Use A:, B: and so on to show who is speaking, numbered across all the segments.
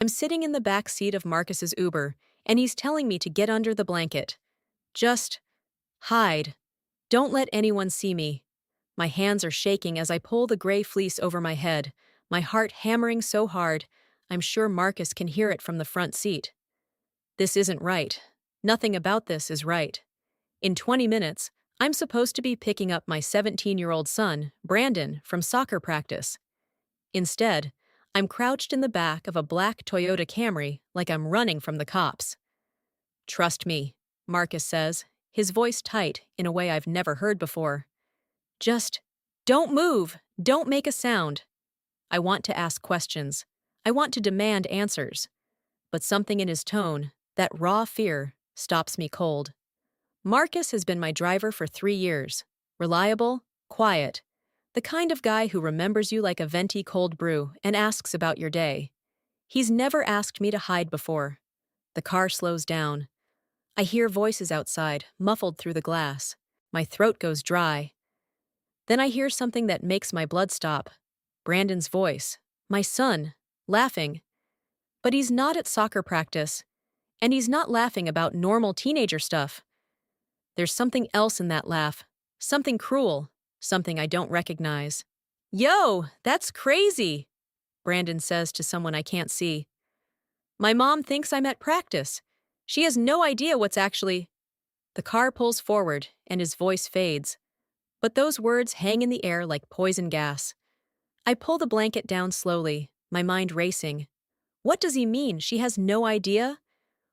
A: I'm sitting in the back seat of Marcus's Uber, and he's telling me to get under the blanket. Just hide. Don't let anyone see me. My hands are shaking as I pull the gray fleece over my head, my heart hammering so hard, I'm sure Marcus can hear it from the front seat. This isn't right. Nothing about this is right. In 20 minutes, I'm supposed to be picking up my 17-year-old son, Brandon, from soccer practice. Instead, I'm crouched in the back of a black Toyota Camry like I'm running from the cops. Trust me, Marcus says, his voice tight in a way I've never heard before. Just don't move, don't make a sound. I want to ask questions. I want to demand answers. But something in his tone, that raw fear, stops me cold. Marcus has been my driver for 3 years. Reliable, quiet. The kind of guy who remembers you like a venti cold brew and asks about your day. He's never asked me to hide before. The car slows down. I hear voices outside, muffled through the glass. My throat goes dry. Then I hear something that makes my blood stop. Brandon's voice. My son. Laughing. But he's not at soccer practice. And he's not laughing about normal teenager stuff. There's something else in that laugh. Something cruel. Something I don't recognize. Yo, that's crazy, Brandon says to someone I can't see. My mom thinks I'm at practice. She has no idea what's actually. The car pulls forward, and his voice fades. But those words hang in the air like poison gas. I pull the blanket down slowly, my mind racing. What does he mean? She has no idea?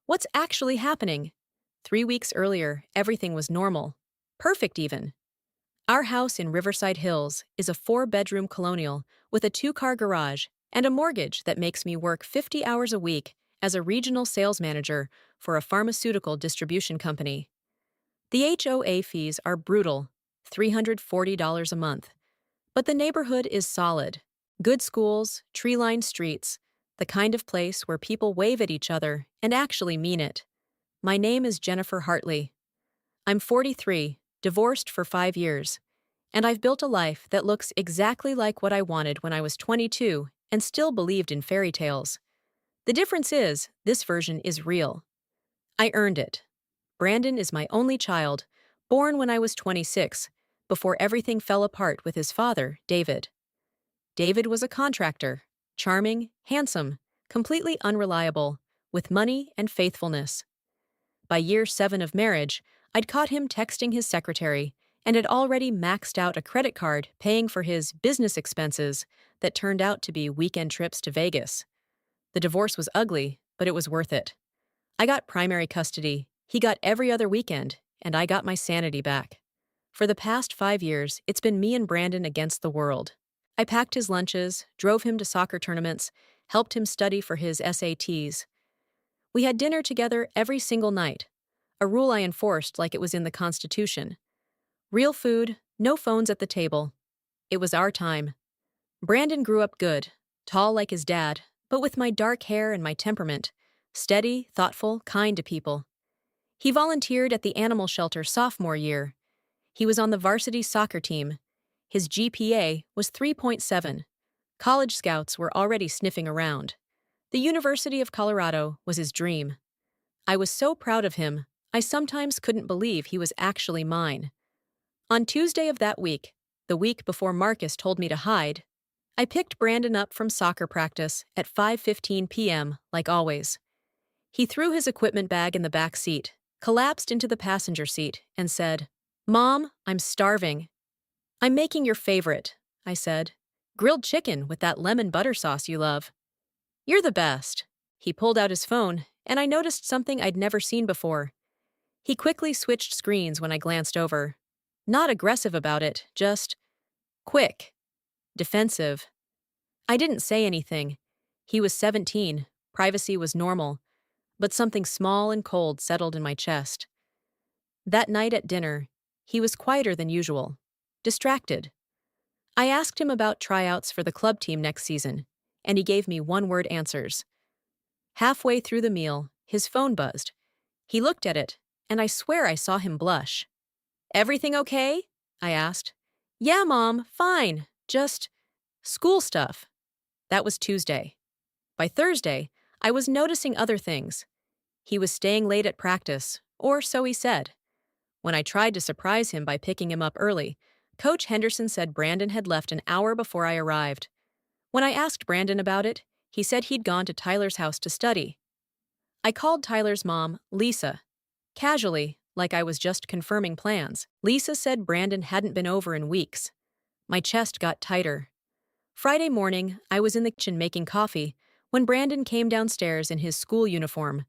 A: What's actually happening? 3 weeks earlier, everything was normal. Perfect even. Our house in Riverside Hills is a 4-bedroom colonial with a 2-car garage and a mortgage that makes me work 50 hours a week as a regional sales manager for a pharmaceutical distribution company. The HOA fees are brutal, $340 a month. But the neighborhood is solid. Good schools, tree-lined streets, the kind of place where people wave at each other and actually mean it. My name is Jennifer Hartley. I'm 43, divorced for 5 years, and I've built a life that looks exactly like what I wanted when I was 22 and still believed in fairy tales. The difference is, this version is real. I earned it. Brandon is my only child, born when I was 26, before everything fell apart with his father, David. David was a contractor, charming, handsome, completely unreliable, with money and faithfulness. By year 7 of marriage, I'd caught him texting his secretary and had already maxed out a credit card paying for his business expenses that turned out to be weekend trips to Vegas. The divorce was ugly, but it was worth it. I got primary custody, he got every other weekend, and I got my sanity back. For the past 5 years, it's been me and Brandon against the world. I packed his lunches, drove him to soccer tournaments, helped him study for his SATs. We had dinner together every single night, a rule I enforced like it was in the Constitution. Real food, no phones at the table. It was our time. Brandon grew up good, tall like his dad, but with my dark hair and my temperament, steady, thoughtful, kind to people. He volunteered at the animal shelter sophomore year. He was on the varsity soccer team. His GPA was 3.7. College scouts were already sniffing around. The University of Colorado was his dream. I was so proud of him, I sometimes couldn't believe he was actually mine. On Tuesday of that week, the week before Marcus told me to hide, I picked Brandon up from soccer practice at 5:15 p.m., like always. He threw his equipment bag in the back seat, collapsed into the passenger seat, and said, "Mom, I'm starving." "I'm making your favorite," I said. "Grilled chicken with that lemon butter sauce you love." "You're the best." He pulled out his phone, and I noticed something I'd never seen before. He quickly switched screens when I glanced over. Not aggressive about it, just quick. Defensive. I didn't say anything. He was 17, privacy was normal, but something small and cold settled in my chest. That night at dinner, he was quieter than usual, distracted. I asked him about tryouts for the club team next season, and he gave me one-word answers. Halfway through the meal, his phone buzzed. He looked at it, and I swear I saw him blush. "Everything okay?" I asked. "Yeah, Mom, fine. Just school stuff." That was Tuesday. By Thursday, I was noticing other things. He was staying late at practice, or so he said. When I tried to surprise him by picking him up early, Coach Henderson said Brandon had left an hour before I arrived. When I asked Brandon about it, he said he'd gone to Tyler's house to study. I called Tyler's mom, Lisa, casually, like I was just confirming plans. Lisa said Brandon hadn't been over in weeks. My chest got tighter. Friday morning, I was in the kitchen making coffee when Brandon came downstairs in his school uniform.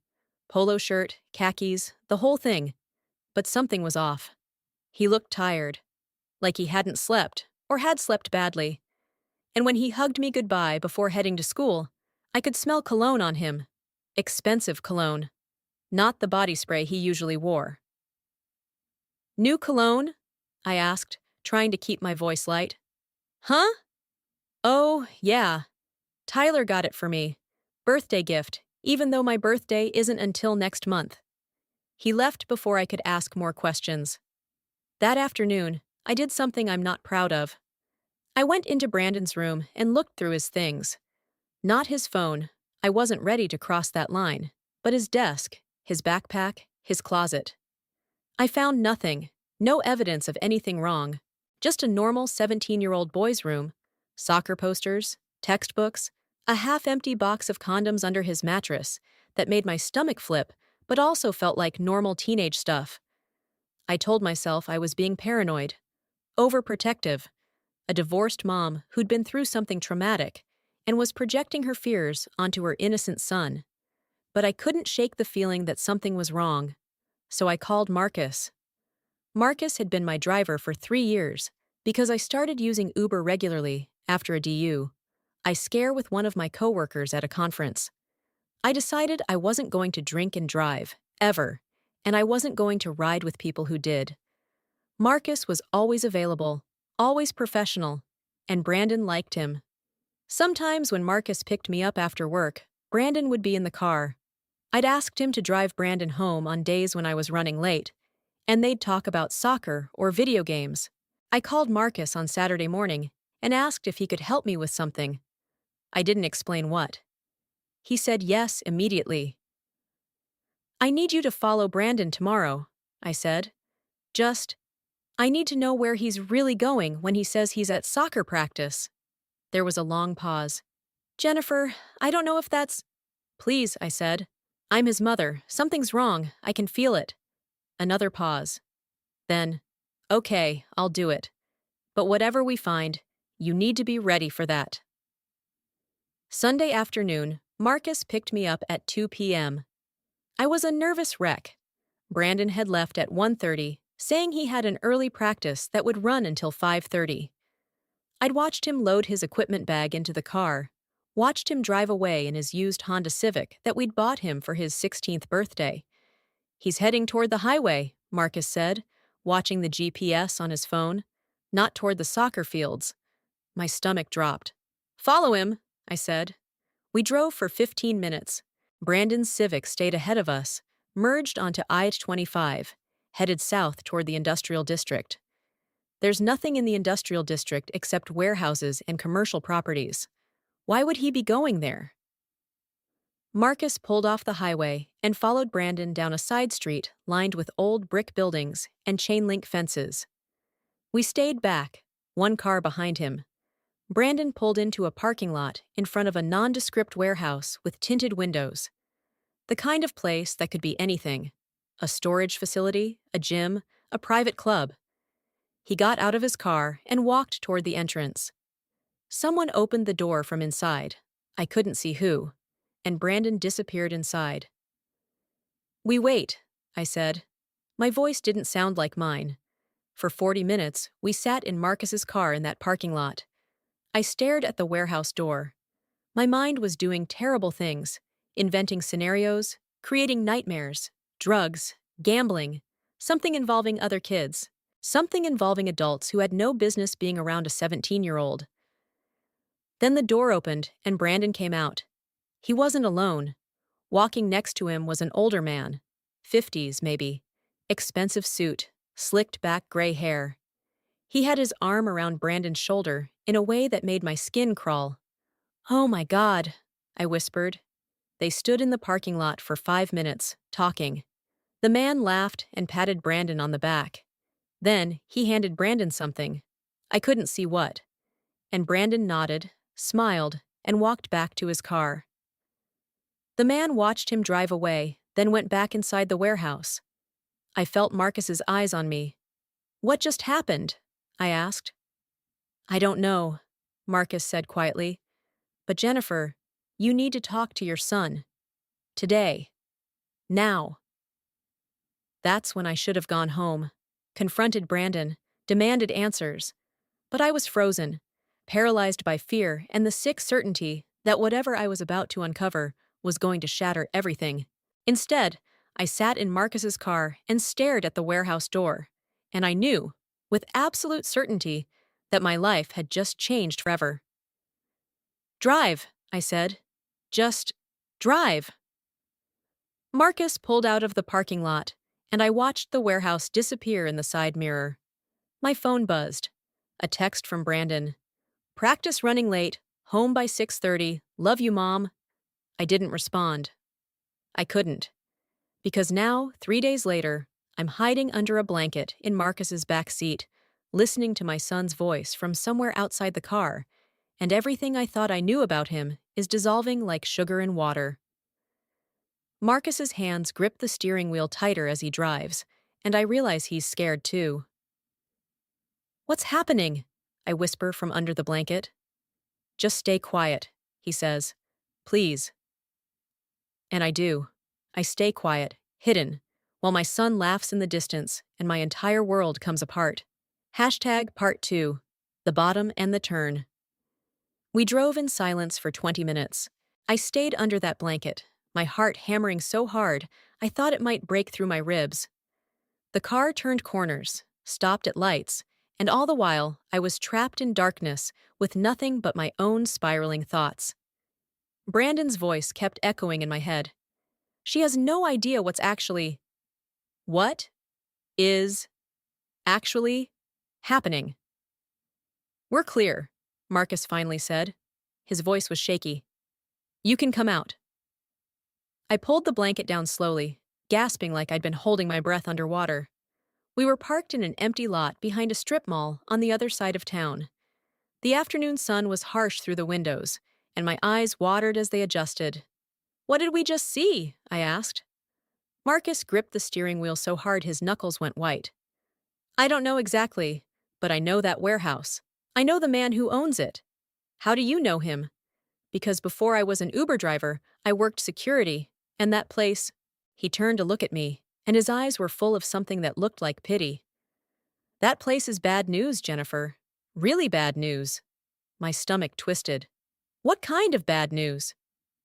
A: Polo shirt, khakis, the whole thing. But something was off. He looked tired, like he hadn't slept, or had slept badly. And when he hugged me goodbye before heading to school, I could smell cologne on him. Expensive cologne. Not the body spray he usually wore. New cologne? I asked, trying to keep my voice light. Huh? Oh, yeah. Tyler got it for me. Birthday gift, even though my birthday isn't until next month. He left before I could ask more questions. That afternoon, I did something I'm not proud of. I went into Brandon's room and looked through his things. Not his phone. I wasn't ready to cross that line. But his desk, his backpack, his closet. I found nothing. No evidence of anything wrong. Just a normal 17-year-old boy's room. Soccer posters, textbooks, a half-empty box of condoms under his mattress that made my stomach flip but also felt like normal teenage stuff. I told myself I was being paranoid, overprotective, a divorced mom who'd been through something traumatic and was projecting her fears onto her innocent son. But I couldn't shake the feeling that something was wrong, so I called Marcus. Marcus had been my driver for 3 years because I started using Uber regularly after a DU. I scare with one of my coworkers at a conference. I decided I wasn't going to drink and drive, ever, and I wasn't going to ride with people who did. Marcus was always available, always professional, and Brandon liked him. Sometimes when Marcus picked me up after work, Brandon would be in the car. I'd asked him to drive Brandon home on days when I was running late, and they'd talk about soccer or video games. I called Marcus on Saturday morning and asked if he could help me with something. I didn't explain what. He said yes immediately. I need you to follow Brandon tomorrow, I said. I need to know where he's really going when he says he's at soccer practice. There was a long pause. Jennifer, I don't know if that's... Please, I said. I'm his mother. Something's wrong. I can feel it. Another pause. Then, okay, I'll do it. But whatever we find, you need to be ready for that. Sunday afternoon, Marcus picked me up at 2 p.m. I was a nervous wreck. Brandon had left at 1:30, saying he had an early practice that would run until 5:30. I'd watched him load his equipment bag into the car, watched him drive away in his used Honda Civic that we'd bought him for his 16th birthday. He's heading toward the highway, Marcus said, watching the GPS on his phone, not toward the soccer fields. My stomach dropped. Follow him, I said. We drove for 15 minutes. Brandon's Civic stayed ahead of us, merged onto I-25, headed south toward the industrial district. There's nothing in the industrial district except warehouses and commercial properties. Why would he be going there? Marcus pulled off the highway and followed Brandon down a side street lined with old brick buildings and chain-link fences. We stayed back, one car behind him. Brandon pulled into a parking lot in front of a nondescript warehouse with tinted windows. The kind of place that could be anything. A storage facility, a gym, a private club. He got out of his car and walked toward the entrance. Someone opened the door from inside. I couldn't see who. And Brandon disappeared inside. We wait, I said. My voice didn't sound like mine. For 40 minutes, we sat in Marcus's car in that parking lot. I stared at the warehouse door. My mind was doing terrible things, inventing scenarios, creating nightmares, drugs, gambling, something involving other kids, something involving adults who had no business being around a 17-year-old. Then the door opened and Brandon came out. He wasn't alone. Walking next to him was an older man, 50s maybe, expensive suit, slicked back gray hair. He had his arm around Brandon's shoulder in a way that made my skin crawl. "Oh my God," I whispered. They stood in the parking lot for 5 minutes, talking. The man laughed and patted Brandon on the back. Then he handed Brandon something. I couldn't see what. And Brandon nodded, smiled, and walked back to his car. The man watched him drive away, then went back inside the warehouse. I felt Marcus's eyes on me. "What just happened?" I asked. "I don't know," Marcus said quietly. "But Jennifer, you need to talk to your son. Today. Now." That's when I should have gone home, confronted Brandon, demanded answers. But I was frozen, paralyzed by fear and the sick certainty that whatever I was about to uncover was going to shatter everything. Instead, I sat in Marcus's car and stared at the warehouse door, and I knew, with absolute certainty, that my life had just changed forever. "Drive," I said. "Just drive." Marcus pulled out of the parking lot, and I watched the warehouse disappear in the side mirror. My phone buzzed. A text from Brandon. "Practice running late, home by 6:30, love you, Mom." I didn't respond. I couldn't. Because now, 3 days later, I'm hiding under a blanket in Marcus's back seat, listening to my son's voice from somewhere outside the car, and everything I thought I knew about him is dissolving like sugar in water. Marcus's hands grip the steering wheel tighter as he drives, and I realize he's scared too. "What's happening?" I whisper from under the blanket. "Just stay quiet," he says. "Please." And I do. I stay quiet, hidden, while my son laughs in the distance and my entire world comes apart. Part 2. The bottom and the turn. We drove in silence for 20 minutes. I stayed under that blanket, my heart hammering so hard I thought it might break through my ribs. The car turned corners, stopped at lights, and all the while I was trapped in darkness with nothing but my own spiraling thoughts. Brandon's voice kept echoing in my head. "She has no idea what's actually—" What is actually happening? "We're clear," Marcus finally said. His voice was shaky. "You can come out." I pulled the blanket down slowly, gasping like I'd been holding my breath underwater. We were parked in an empty lot behind a strip mall on the other side of town. The afternoon sun was harsh through the windows, and my eyes watered as they adjusted. "What did we just see?" I asked. Marcus gripped the steering wheel so hard his knuckles went white. "I don't know exactly, but I know that warehouse. I know the man who owns it." "How do you know him?" "Because before I was an Uber driver, I worked security, and that place—" He turned to look at me, and his eyes were full of something that looked like pity. "That place is bad news, Jennifer. Really bad news." My stomach twisted. "What kind of bad news?"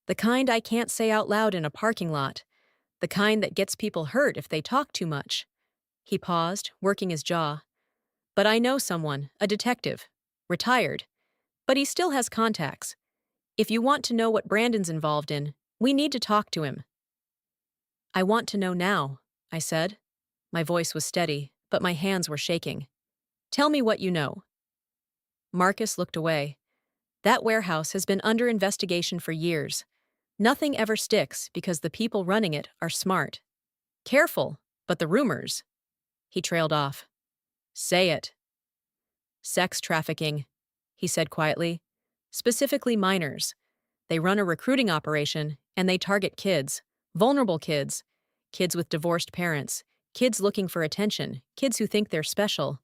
A: "The kind I can't say out loud in a parking lot. The kind that gets people hurt if they talk too much." He paused, working his jaw. "But I know someone, a detective. Retired. But he still has contacts. If you want to know what Brandon's involved in, we need to talk to him." "I want to know now," I said. My voice was steady, but my hands were shaking. "Tell me what you know." Marcus looked away. "That warehouse has been under investigation for years. Nothing ever sticks because the people running it are smart. Careful, but the rumors—" He trailed off. "Say it." "Sex trafficking," he said quietly. "Specifically minors. They run a recruiting operation, and they target kids, vulnerable kids, kids with divorced parents, kids looking for attention, kids who think they're special."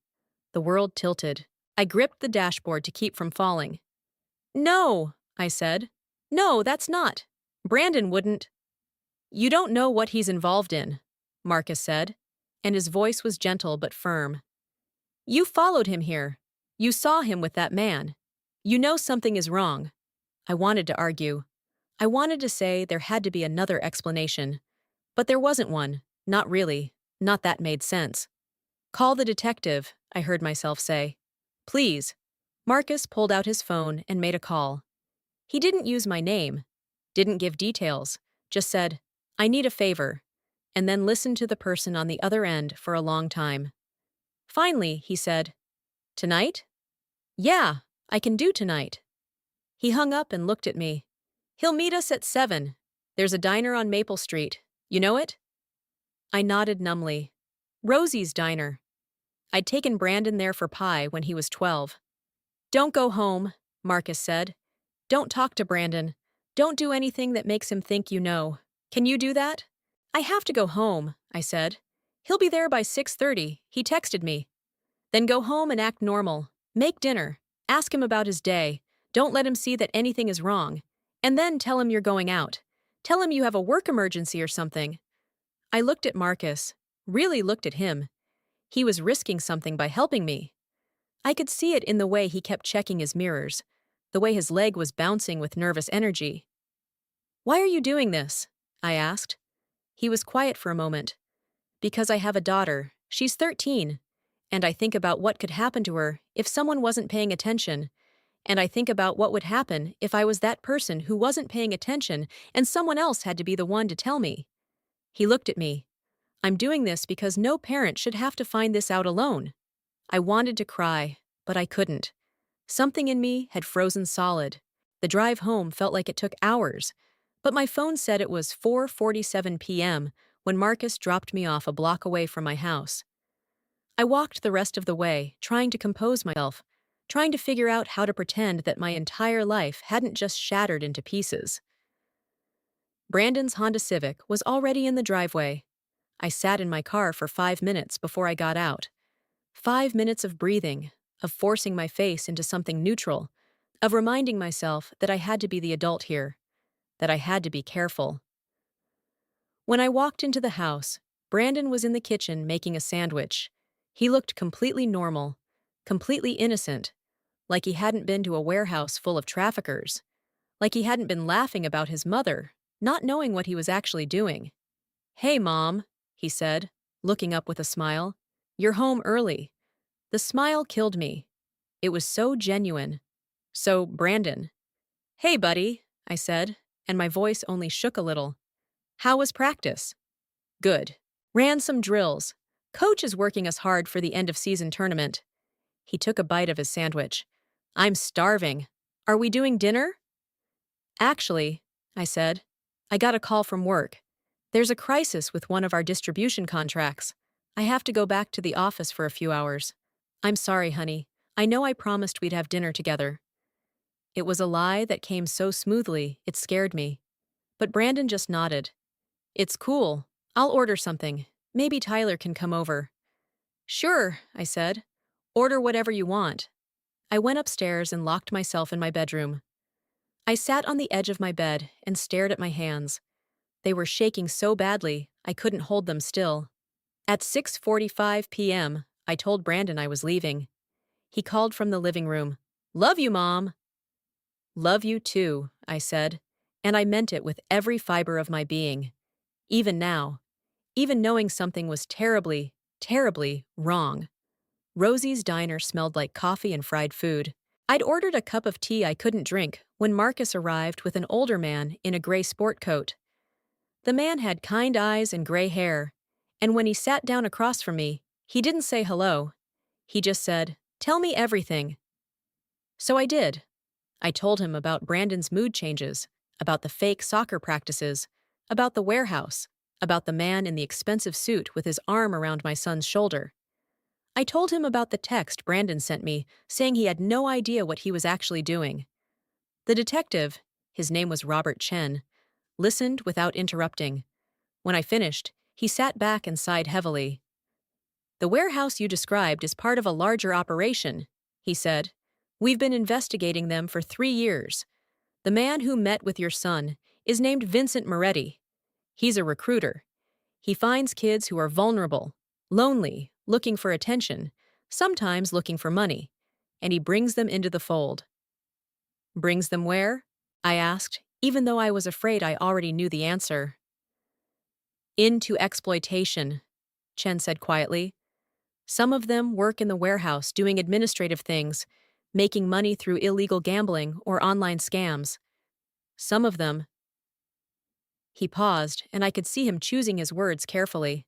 A: The world tilted. I gripped the dashboard to keep from falling. "No," I said. "No, that's not. Brandon wouldn't—" "You don't know what he's involved in," Marcus said, and his voice was gentle but firm. "You followed him here. You saw him with that man. You know something is wrong." I wanted to argue. I wanted to say there had to be another explanation. But there wasn't one. Not really. Not that made sense. "Call the detective," I heard myself say. "Please." Marcus pulled out his phone and made a call. He didn't use my name, didn't give details, just said, "I need a favor," and then listened to the person on the other end for a long time. Finally, he said, "Tonight?" "Yeah, I can do tonight." He hung up and looked at me. "He'll meet us at 7. There's a diner on Maple Street. You know it? I nodded numbly. Rosie's Diner. I'd taken Brandon there for pie when he was 12. Don't go home, Marcus said. Don't talk to Brandon. Don't do anything that makes him think you know. Can you do that? I have to go home, I said. He'll be there by 6:30, he texted me. Then go home and act normal. Make dinner. Ask him about his day. Don't let him see that anything is wrong. And then tell him you're going out. Tell him you have a work emergency or something. I looked at Marcus. Really looked at him. He was risking something by helping me. I could see it in the way he kept checking his mirrors, the way his leg was bouncing with nervous energy. Why are you doing this? I asked. He was quiet for a moment. Because I have a daughter. She's 13. And I think about what could happen to her if someone wasn't paying attention. And I think about what would happen if I was that person who wasn't paying attention and someone else had to be the one to tell me. He looked at me. I'm doing this because no parent should have to find this out alone. I wanted to cry, but I couldn't. Something in me had frozen solid. The drive home felt like it took hours, but my phone said it was 4:47 p.m. when Marcus dropped me off a block away from my house. I walked the rest of the way, trying to compose myself, trying to figure out how to pretend that my entire life hadn't just shattered into pieces. Brandon's Honda Civic was already in the driveway. I sat in my car for 5 minutes before I got out. 5 minutes of breathing, of forcing my face into something neutral, of reminding myself that I had to be the adult here, that I had to be careful. When I walked into the house, Brandon was in the kitchen making a sandwich. He looked completely normal, completely innocent, like he hadn't been to a warehouse full of traffickers, like he hadn't been laughing about his mother, not knowing what he was actually doing. Hey, Mom, he said, looking up with a smile. You're home early. The smile killed me. It was so genuine. So, Brandon. Hey, buddy, I said, and my voice only shook a little. How was practice? Good. Ran some drills. Coach is working us hard for the end-of-season tournament. He took a bite of his sandwich. I'm starving. Are we doing dinner? Actually, I said, I got a call from work. There's a crisis with one of our distribution contracts. I have to go back to the office for a few hours. I'm sorry, honey. I know I promised we'd have dinner together. It was a lie that came so smoothly, it scared me. But Brandon just nodded. It's cool. I'll order something. Maybe Tyler can come over. Sure, I said. Order whatever you want. I went upstairs and locked myself in my bedroom. I sat on the edge of my bed and stared at my hands. They were shaking so badly, I couldn't hold them still. At 6:45 p.m., I told Brandon I was leaving. He called from the living room. Love you, Mom. Love you too, I said, and I meant it with every fiber of my being. Even now, even knowing something was terribly, terribly wrong. Rosie's Diner smelled like coffee and fried food. I'd ordered a cup of tea I couldn't drink when Marcus arrived with an older man in a gray sport coat. The man had kind eyes and gray hair, and when he sat down across from me, he didn't say hello. He just said, "Tell me everything." So I did. I told him about Brandon's mood changes, about the fake soccer practices, about the warehouse, about the man in the expensive suit with his arm around my son's shoulder. I told him about the text Brandon sent me saying he had no idea what he was actually doing. The detective, his name was Robert Chen, listened without interrupting. When I finished, he sat back and sighed heavily. The warehouse you described is part of a larger operation, he said. We've been investigating them for 3 years. The man who met with your son is named Vincent Moretti. He's a recruiter. He finds kids who are vulnerable, lonely, looking for attention, sometimes looking for money, and he brings them into the fold. Brings them where? I asked, even though I was afraid I already knew the answer. Into exploitation, Chen said quietly. Some of them work in the warehouse doing administrative things, making money through illegal gambling or online scams. Some of them. He paused, and I could see him choosing his words carefully.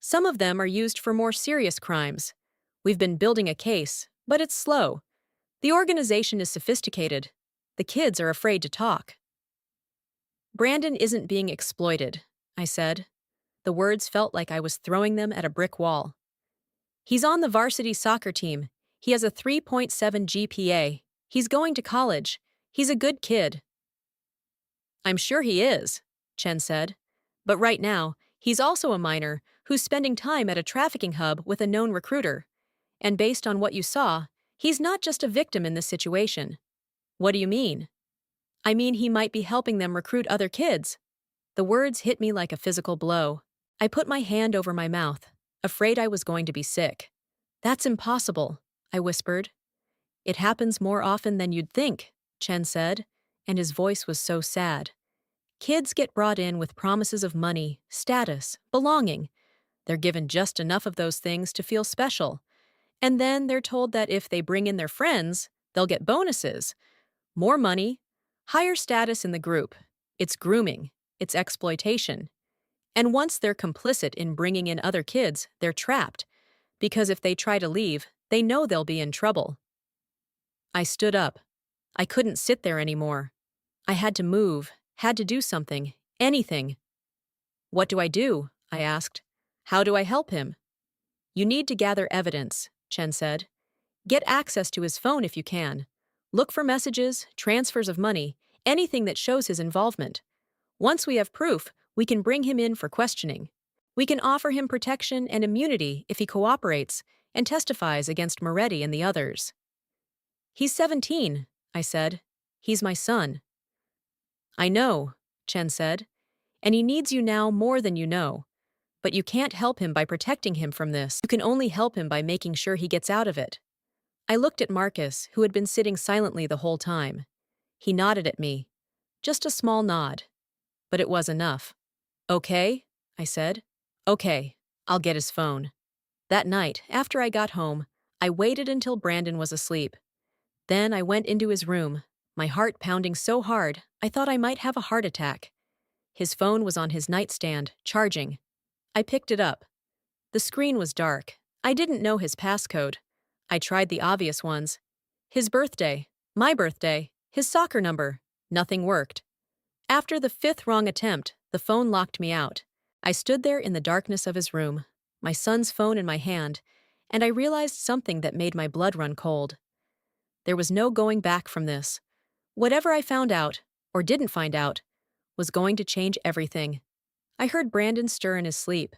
A: Some of them are used for more serious crimes. We've been building a case, but it's slow. The organization is sophisticated. The kids are afraid to talk. Brandon isn't being exploited, I said. The words felt like I was throwing them at a brick wall. He's on the varsity soccer team. He has a 3.7 GPA. He's going to college. He's a good kid. I'm sure he is, Chen said. But right now, he's also a minor who's spending time at a trafficking hub with a known recruiter. And based on what you saw, he's not just a victim in this situation. What do you mean? I mean, he might be helping them recruit other kids. The words hit me like a physical blow. I put my hand over my mouth, afraid I was going to be sick. That's impossible, I whispered. It happens more often than you'd think, Chen said, and his voice was so sad. Kids get brought in with promises of money, status, belonging. They're given just enough of those things to feel special. And then they're told that if they bring in their friends, they'll get bonuses. More money, higher status in the group. It's grooming. It's exploitation. And once they're complicit in bringing in other kids, they're trapped. Because if they try to leave, they know they'll be in trouble. I stood up. I couldn't sit there anymore. I had to move, had to do something, anything. What do I do? I asked. How do I help him? You need to gather evidence, Chen said. Get access to his phone if you can. Look for messages, transfers of money, anything that shows his involvement. Once we have proof, we can bring him in for questioning. We can offer him protection and immunity if he cooperates and testifies against Moretti and the others. He's 17, I said. He's my son. I know, Chen said, and he needs you now more than you know. But you can't help him by protecting him from this. You can only help him by making sure he gets out of it. I looked at Marcus, who had been sitting silently the whole time. He nodded at me. Just a small nod. But it was enough. Okay, I said. Okay, I'll get his phone. That night, after I got home, I waited until Brandon was asleep. Then I went into his room, my heart pounding so hard I thought I might have a heart attack. His phone was on his nightstand, charging. I picked it up. The screen was dark. I didn't know his passcode. I tried the obvious ones. His birthday, my birthday, his soccer number. Nothing worked. After the fifth wrong attempt, the phone locked me out. I stood there in the darkness of his room, my son's phone in my hand, and I realized something that made my blood run cold. There was no going back from this. Whatever I found out, or didn't find out, was going to change everything. I heard Brandon stir in his sleep.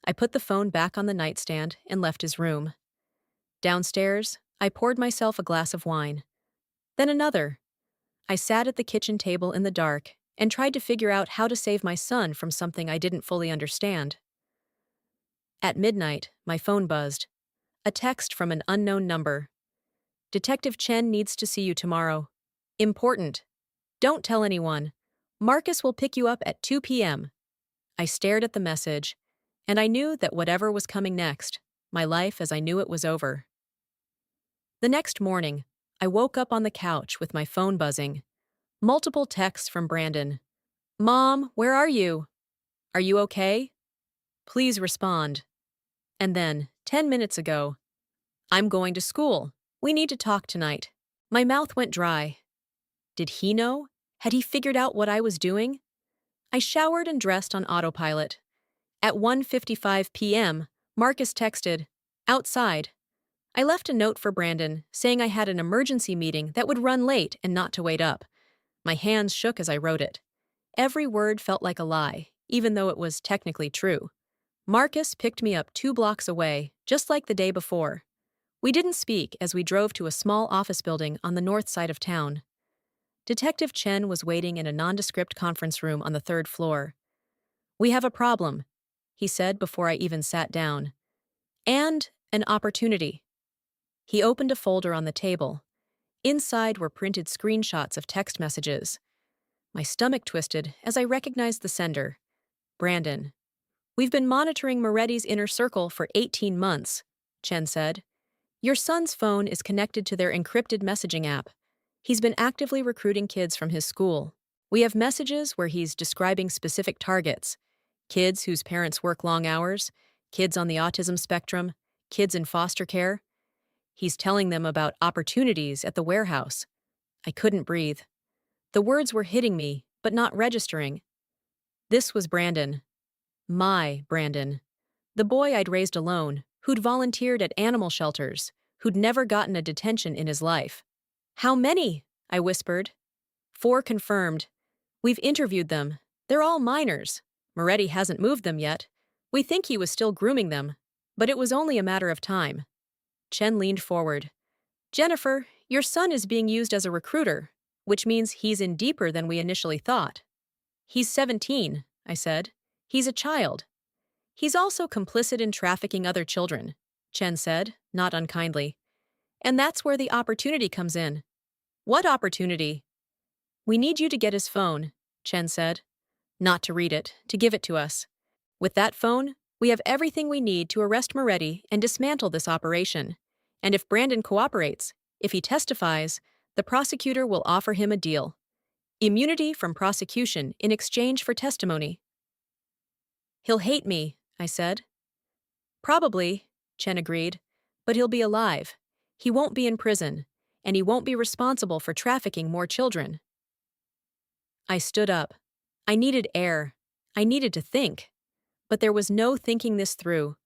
A: I put the phone back on the nightstand and left his room. Downstairs, I poured myself a glass of wine. Then another. I sat at the kitchen table in the dark and tried to figure out how to save my son from something I didn't fully understand. At midnight, my phone buzzed. A text from an unknown number. Detective Chen needs to see you tomorrow. Important. Don't tell anyone. Marcus will pick you up at 2 p.m. I stared at the message, and I knew that whatever was coming next, my life as I knew it was over. The next morning, I woke up on the couch with my phone buzzing. Multiple texts from Brandon. Mom, where are you? Are you okay? Please respond. And then, 10 minutes ago, I'm going to school. We need to talk tonight. My mouth went dry. Did he know? Had he figured out what I was doing? I showered and dressed on autopilot. At 1:55 p.m., Marcus texted, outside. I left a note for Brandon, saying I had an emergency meeting that would run late and not to wait up. My hands shook as I wrote it. Every word felt like a lie, even though it was technically true. Marcus picked me up 2 blocks away, just like the day before. We didn't speak as we drove to a small office building on the north side of town. Detective Chen was waiting in a nondescript conference room on the 3rd floor. We have a problem, he said before I even sat down. And an opportunity. He opened a folder on the table. Inside were printed screenshots of text messages. My stomach twisted as I recognized the sender. Brandon. We've been monitoring Moretti's inner circle for 18 months, Chen said. Your son's phone is connected to their encrypted messaging app. He's been actively recruiting kids from his school. We have messages where he's describing specific targets. Kids whose parents work long hours, kids on the autism spectrum, kids in foster care. He's telling them about opportunities at the warehouse. I couldn't breathe. The words were hitting me, but not registering. This was Brandon. My Brandon. The boy I'd raised alone, who'd volunteered at animal shelters, who'd never gotten a detention in his life. How many? I whispered. 4 confirmed. We've interviewed them. They're all minors. Moretti hasn't moved them yet. We think he was still grooming them. But it was only a matter of time. Chen leaned forward. Jennifer, your son is being used as a recruiter, which means he's in deeper than we initially thought. He's 17, I said. He's a child. He's also complicit in trafficking other children, Chen said, not unkindly. And that's where the opportunity comes in. What opportunity? We need you to get his phone, Chen said. Not to read it, to give it to us. With that phone, we have everything we need to arrest Moretti and dismantle this operation. And if Brandon cooperates, if he testifies, the prosecutor will offer him a deal. Immunity from prosecution in exchange for testimony. He'll hate me, I said. Probably, Chen agreed, but he'll be alive. He won't be in prison, and he won't be responsible for trafficking more children. I stood up. I needed air. I needed to think. But there was no thinking this through.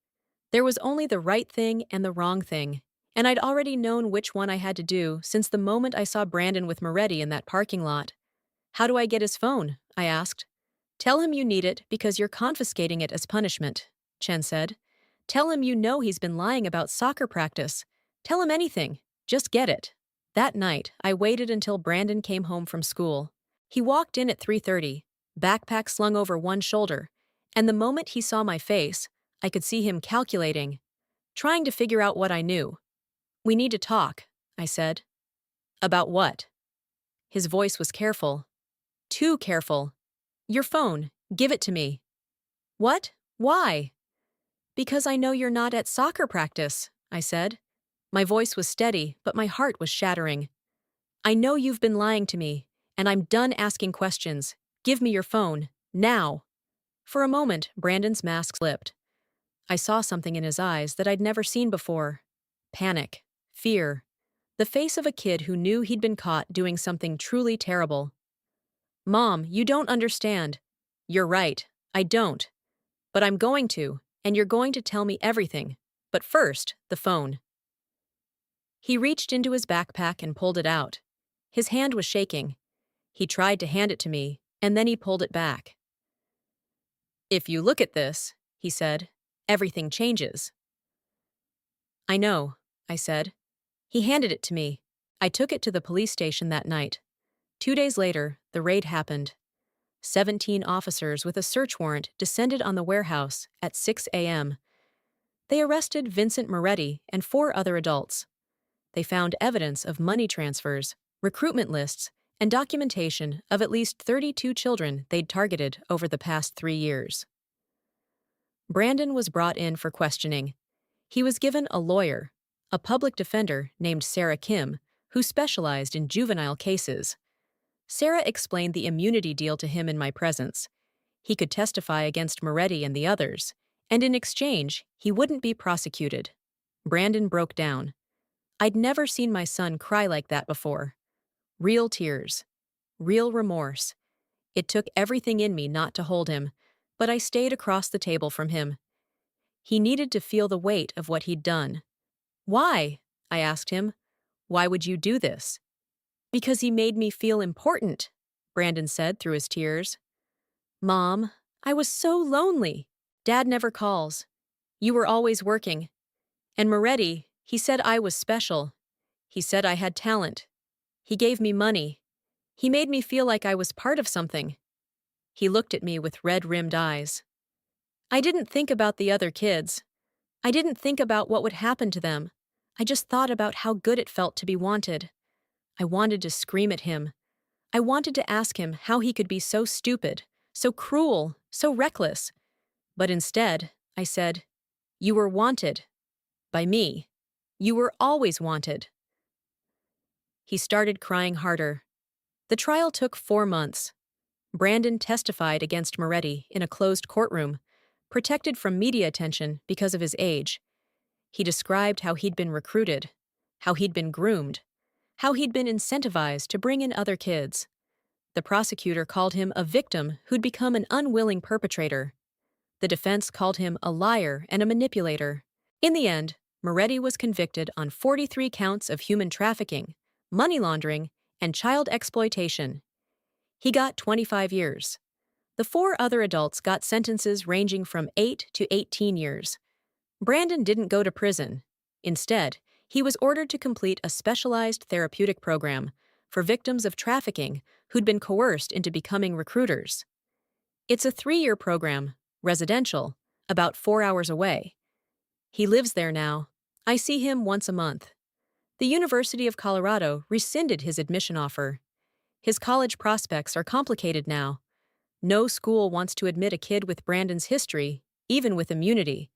A: There was only the right thing and the wrong thing, and I'd already known which one I had to do since the moment I saw Brandon with Moretti in that parking lot. How do I get his phone? I asked. Tell him you need it because you're confiscating it as punishment, Chen said. Tell him you know he's been lying about soccer practice. Tell him anything. Just get it. That night, I waited until Brandon came home from school. He walked in at 3:30, backpack slung over one shoulder, and the moment he saw my face, I could see him calculating, trying to figure out what I knew. We need to talk, I said. About what? His voice was careful. Too careful. Your phone. Give it to me. What? Why? Because I know you're not at soccer practice, I said. My voice was steady, but my heart was shattering. I know you've been lying to me, and I'm done asking questions. Give me your phone. Now. For a moment, Brandon's mask slipped. I saw something in his eyes that I'd never seen before. Panic. Fear. The face of a kid who knew he'd been caught doing something truly terrible. Mom, you don't understand. You're right. I don't. But I'm going to, and you're going to tell me everything. But first, the phone. He reached into his backpack and pulled it out. His hand was shaking. He tried to hand it to me, and then he pulled it back. If you look at this, he said, everything changes. I know, I said. He handed it to me. I took it to the police station that night. 2 days later, the raid happened. 17 officers with a search warrant descended on the warehouse at 6 a.m. They arrested Vincent Moretti and 4 other adults. They found evidence of money transfers, recruitment lists, and documentation of at least 32 children they'd targeted over the past 3 years. Brandon was brought in for questioning. He was given a lawyer, a public defender named Sarah Kim, who specialized in juvenile cases. Sarah explained the immunity deal to him in my presence. He could testify against Moretti and the others, and in exchange, he wouldn't be prosecuted. Brandon broke down. I'd never seen my son cry like that before. Real tears. Real remorse. It took everything in me not to hold him, but I stayed across the table from him. He needed to feel the weight of what he'd done. Why? I asked him. Why would you do this? Because he made me feel important, Brandon said through his tears. Mom, I was so lonely. Dad never calls. You were always working. And Moretti, he said I was special. He said I had talent. He gave me money. He made me feel like I was part of something. He looked at me with red-rimmed eyes. I didn't think about the other kids. I didn't think about what would happen to them. I just thought about how good it felt to be wanted. I wanted to scream at him. I wanted to ask him how he could be so stupid, so cruel, so reckless. But instead, I said, you were wanted. By me. You were always wanted. He started crying harder. The trial took 4 months. Brandon testified against Moretti in a closed courtroom, protected from media attention because of his age. He described how he'd been recruited, how he'd been groomed, how he'd been incentivized to bring in other kids. The prosecutor called him a victim who'd become an unwilling perpetrator. The defense called him a liar and a manipulator. In the end, Moretti was convicted on 43 counts of human trafficking, money laundering, and child exploitation. He got 25 years. The four other adults got sentences ranging from 8 to 18 years. Brandon didn't go to prison. Instead, he was ordered to complete a specialized therapeutic program for victims of trafficking who'd been coerced into becoming recruiters. It's a 3-year program, residential, about 4 hours away. He lives there now. I see him once a month. The University of Colorado rescinded his admission offer. His college prospects are complicated now. No school wants to admit a kid with Brandon's history, even with immunity.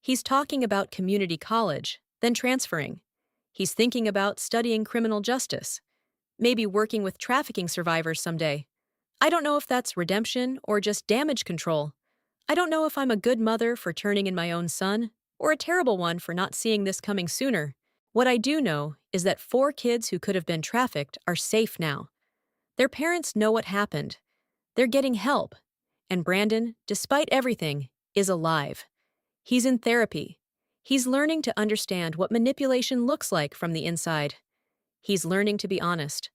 A: He's talking about community college, then transferring. He's thinking about studying criminal justice, maybe working with trafficking survivors someday. I don't know if that's redemption or just damage control. I don't know if I'm a good mother for turning in my own son, or a terrible one for not seeing this coming sooner. What I do know is that 4 kids who could have been trafficked are safe now. Their parents know what happened. They're getting help. And Brandon, despite everything, is alive. He's in therapy. He's learning to understand what manipulation looks like from the inside. He's learning to be honest.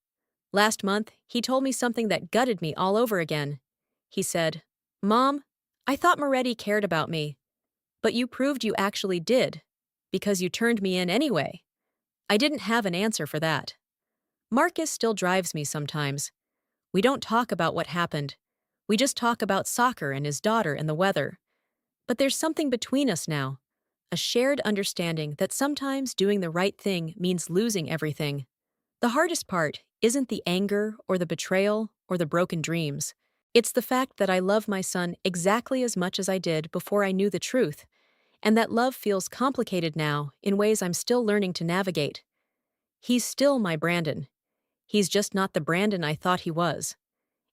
A: Last month, he told me something that gutted me all over again. He said, "Mom, I thought Moretti cared about me, but you proved you actually did, because you turned me in anyway." I didn't have an answer for that. Marcus still drives me sometimes. We don't talk about what happened. We just talk about soccer and his daughter and the weather. But there's something between us now, a shared understanding that sometimes doing the right thing means losing everything. The hardest part isn't the anger or the betrayal or the broken dreams. It's the fact that I love my son exactly as much as I did before I knew the truth, and that love feels complicated now in ways I'm still learning to navigate. He's still my Brandon. He's just not the Brandon I thought he was.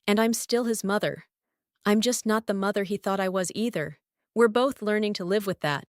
A: And I'm still his mother. I'm just not the mother he thought I was either. We're both learning to live with that.